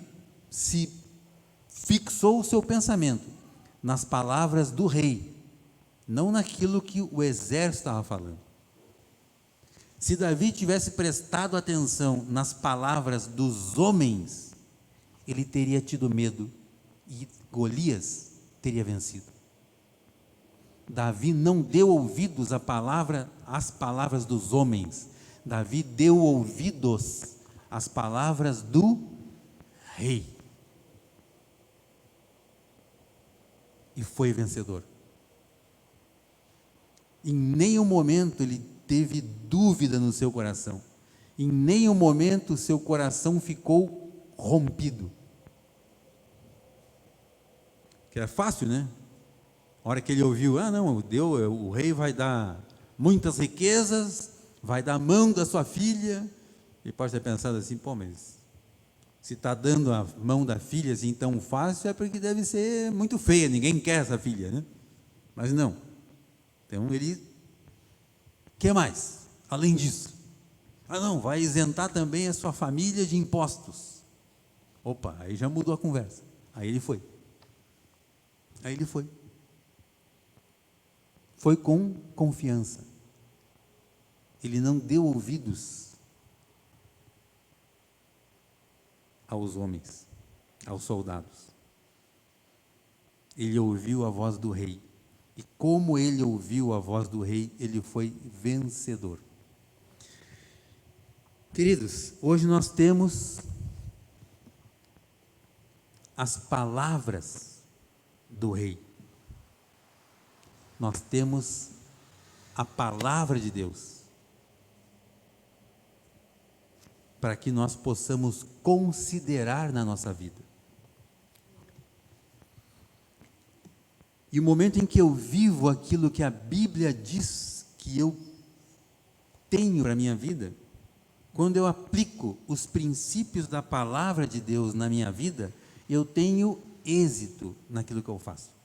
se fixou o seu pensamento nas palavras do rei, não naquilo que o exército estava falando. Se Davi tivesse prestado atenção nas palavras dos homens, ele teria tido medo e Golias teria vencido. Davi não deu ouvidos às palavras dos homens. Davi deu ouvidos às palavras do rei. E foi vencedor. Em nenhum momento ele teve dúvida no seu coração. Em nenhum momento seu coração ficou rompido. Que é fácil, né? A hora que ele ouviu, o rei vai dar muitas riquezas, vai dar a mão da sua filha. Ele pode ter pensado assim, mas se está dando a mão da filha assim tão fácil, é porque deve ser muito feia, ninguém quer essa filha, né? Mas não. Então ele quer mais, além disso. Vai isentar também a sua família de impostos. Opa, aí já mudou a conversa. Aí ele foi. Foi com confiança. Ele não deu ouvidos aos homens, aos soldados. Ele ouviu a voz do rei. E como ele ouviu a voz do rei, ele foi vencedor. Queridos, hoje nós temos as palavras do rei. Nós temos a palavra de Deus para que nós possamos considerar na nossa vida. E o momento em que eu vivo aquilo que a Bíblia diz que eu tenho para a minha vida, quando eu aplico os princípios da palavra de Deus na minha vida, eu tenho êxito naquilo que eu faço.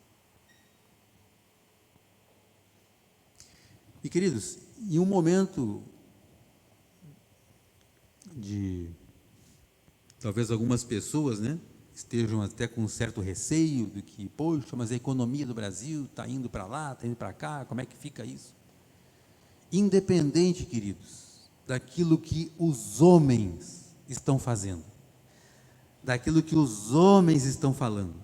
E queridos, em um momento de talvez algumas pessoas, estejam até com um certo receio de que, poxa, mas a economia do Brasil está indo para lá, está indo para cá, como é que fica isso? Independente, queridos, daquilo que os homens estão fazendo, daquilo que os homens estão falando,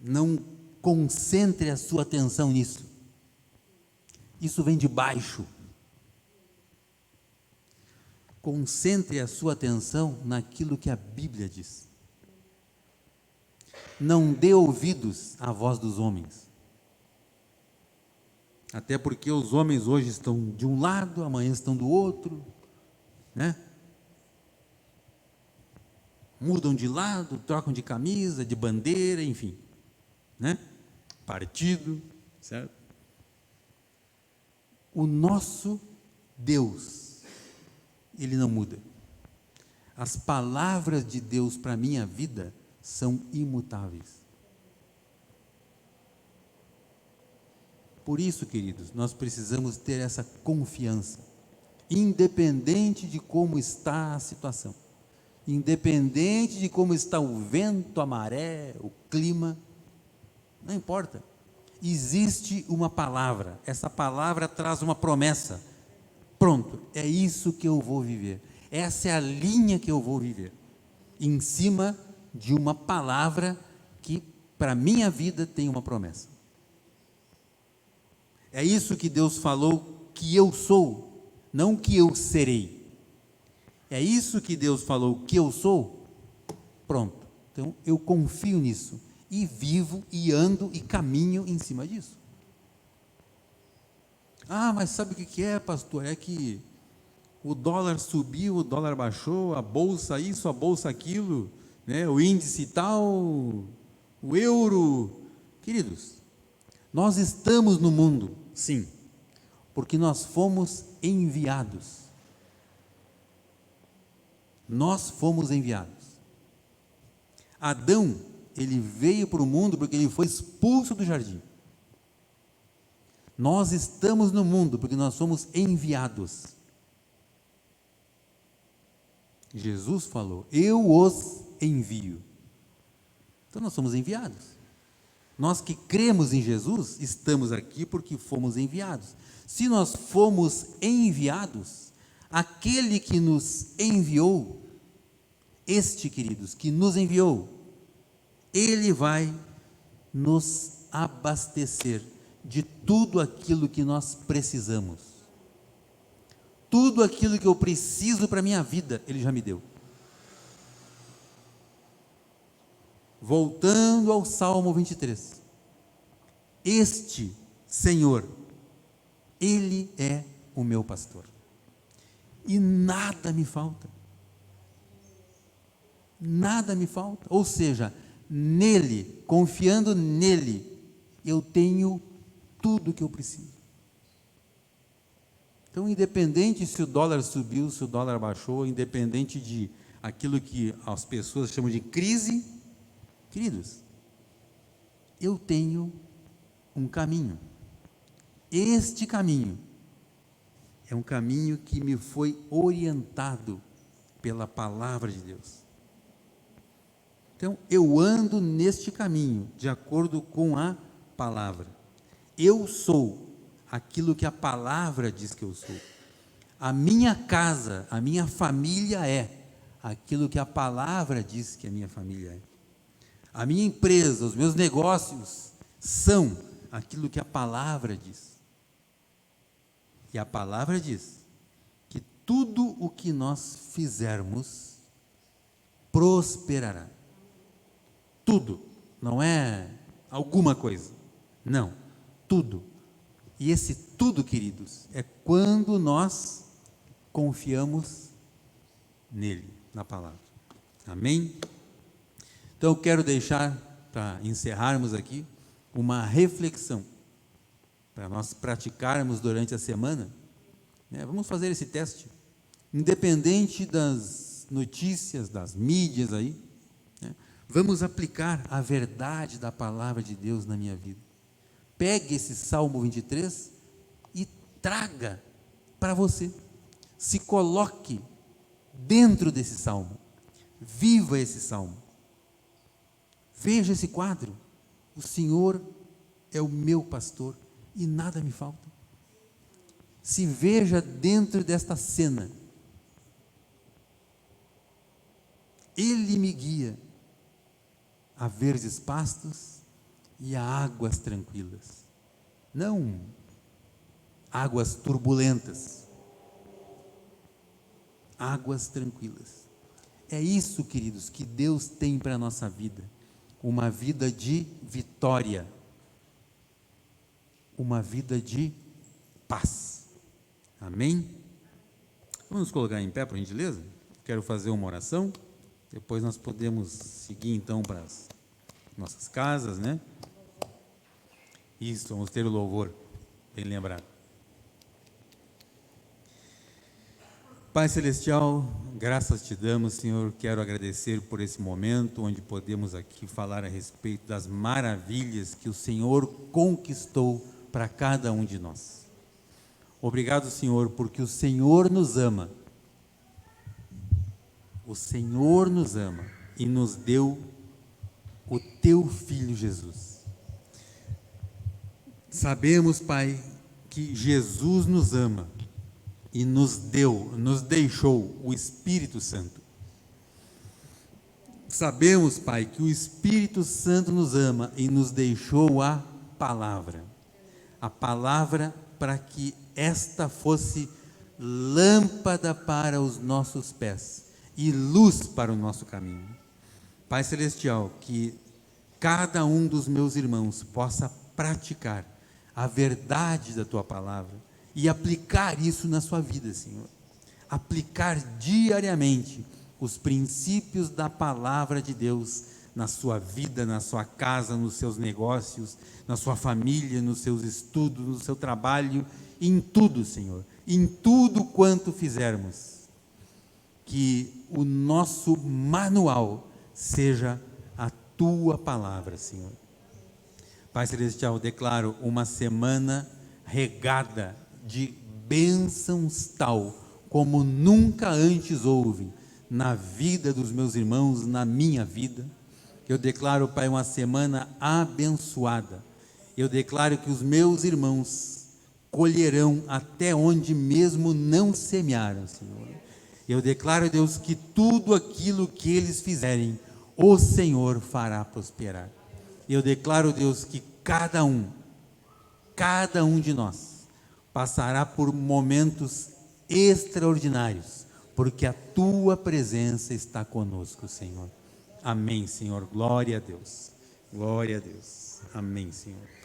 não concentre a sua atenção nisso. Isso vem de baixo. Concentre a sua atenção naquilo que a Bíblia diz. Não dê ouvidos à voz dos homens. Até porque os homens hoje estão de um lado, amanhã estão do outro, Mudam de lado, trocam de camisa, de bandeira, enfim, Partido, certo? O nosso Deus, Ele não muda. As palavras de Deus para a minha vida são imutáveis. Por isso, queridos, nós precisamos ter essa confiança, independente de como está a situação, independente de como está o vento, a maré, o clima, não importa. Existe uma palavra, essa palavra traz uma promessa. Pronto, é isso que eu vou viver. Essa é a linha que eu vou viver. Em cima de uma palavra que para a minha vida tem uma promessa. É isso que Deus falou que eu sou, não que eu serei. É isso que Deus falou que eu sou. Pronto, então eu confio nisso. E vivo, e ando, e caminho em cima disso. Mas sabe o que é, pastor? É que o dólar subiu, o dólar baixou, a bolsa isso, a bolsa aquilo, o índice tal, o euro. Queridos, nós estamos no mundo, sim, porque nós fomos enviados. Nós fomos enviados. Adão, ele veio para o mundo porque ele foi expulso do jardim. Nós estamos no mundo porque nós somos enviados. Jesus falou: eu os envio. Então nós somos enviados. Nós que cremos em Jesus, estamos aqui porque fomos enviados. Se nós fomos enviados, aquele que nos enviou, este, queridos, que nos enviou, ele vai nos abastecer de tudo aquilo que nós precisamos. Tudo aquilo que eu preciso para a minha vida, ele já me deu. Voltando ao Salmo 23. Este Senhor, Ele é o meu pastor. E nada me falta. Nada me falta. Ou seja, nele, confiando nele, eu tenho tudo o que eu preciso. Então, independente se o dólar subiu, se o dólar baixou, independente de aquilo que as pessoas chamam de crise, queridos, eu tenho um caminho. Este caminho é um caminho que me foi orientado pela palavra de Deus. Então, eu ando neste caminho, de acordo com a palavra. Eu sou aquilo que a palavra diz que eu sou. A minha casa, a minha família é aquilo que a palavra diz que a minha família é. A minha empresa, os meus negócios são aquilo que a palavra diz. E a palavra diz que tudo o que nós fizermos prosperará. Tudo, não é alguma coisa, não, tudo. E esse tudo, queridos, é quando nós confiamos nele, na palavra. Amém? Então eu quero deixar, para encerrarmos aqui, uma reflexão, para nós praticarmos durante a semana, né? Vamos fazer esse teste, independente das notícias, das mídias aí, né? Vamos aplicar a verdade da palavra de Deus na minha vida. Pegue esse Salmo 23 e traga para você. Se coloque dentro desse Salmo. Viva esse Salmo. Veja esse quadro. O Senhor é o meu pastor e nada me falta. Se veja dentro desta cena. Ele me guia a verdes pastos e a águas tranquilas, não águas turbulentas, águas tranquilas. É isso, queridos, que Deus tem para a nossa vida, uma vida de vitória, uma vida de paz. Amém? Vamos nos colocar em pé, por gentileza? Quero fazer uma oração, depois nós podemos seguir então para as nossas casas, né? Isso, vamos ter o louvor, bem lembrado. Pai Celestial, graças te damos, Senhor. Quero agradecer por esse momento onde podemos aqui falar a respeito das maravilhas que o Senhor conquistou para cada um de nós. Obrigado, Senhor, porque o Senhor nos ama. O Senhor nos ama e nos deu o teu Filho Jesus. Sabemos, Pai, que Jesus nos ama e nos deixou o Espírito Santo. Sabemos, Pai, que o Espírito Santo nos ama e nos deixou a palavra para que esta fosse lâmpada para os nossos pés e luz para o nosso caminho. Pai Celestial, que cada um dos meus irmãos possa praticar a verdade da Tua palavra e aplicar isso na sua vida, Senhor. Aplicar diariamente os princípios da palavra de Deus na sua vida, na sua casa, nos seus negócios, na sua família, nos seus estudos, no seu trabalho, em tudo, Senhor, em tudo quanto fizermos. que o nosso manual seja a tua palavra, Senhor. Pai Celestial, declaro uma semana regada de bênçãos tal como nunca antes houve na vida dos meus irmãos, na minha vida. Eu declaro, Pai, uma semana abençoada. Eu declaro que os meus irmãos colherão até onde mesmo não semearam, Senhor. Eu declaro, Deus, que tudo aquilo que eles fizerem, o Senhor fará prosperar. Eu declaro, Deus, que cada um de nós passará por momentos extraordinários, porque a tua presença está conosco, Senhor. Amém, Senhor. Glória a Deus. Glória a Deus. Amém, Senhor.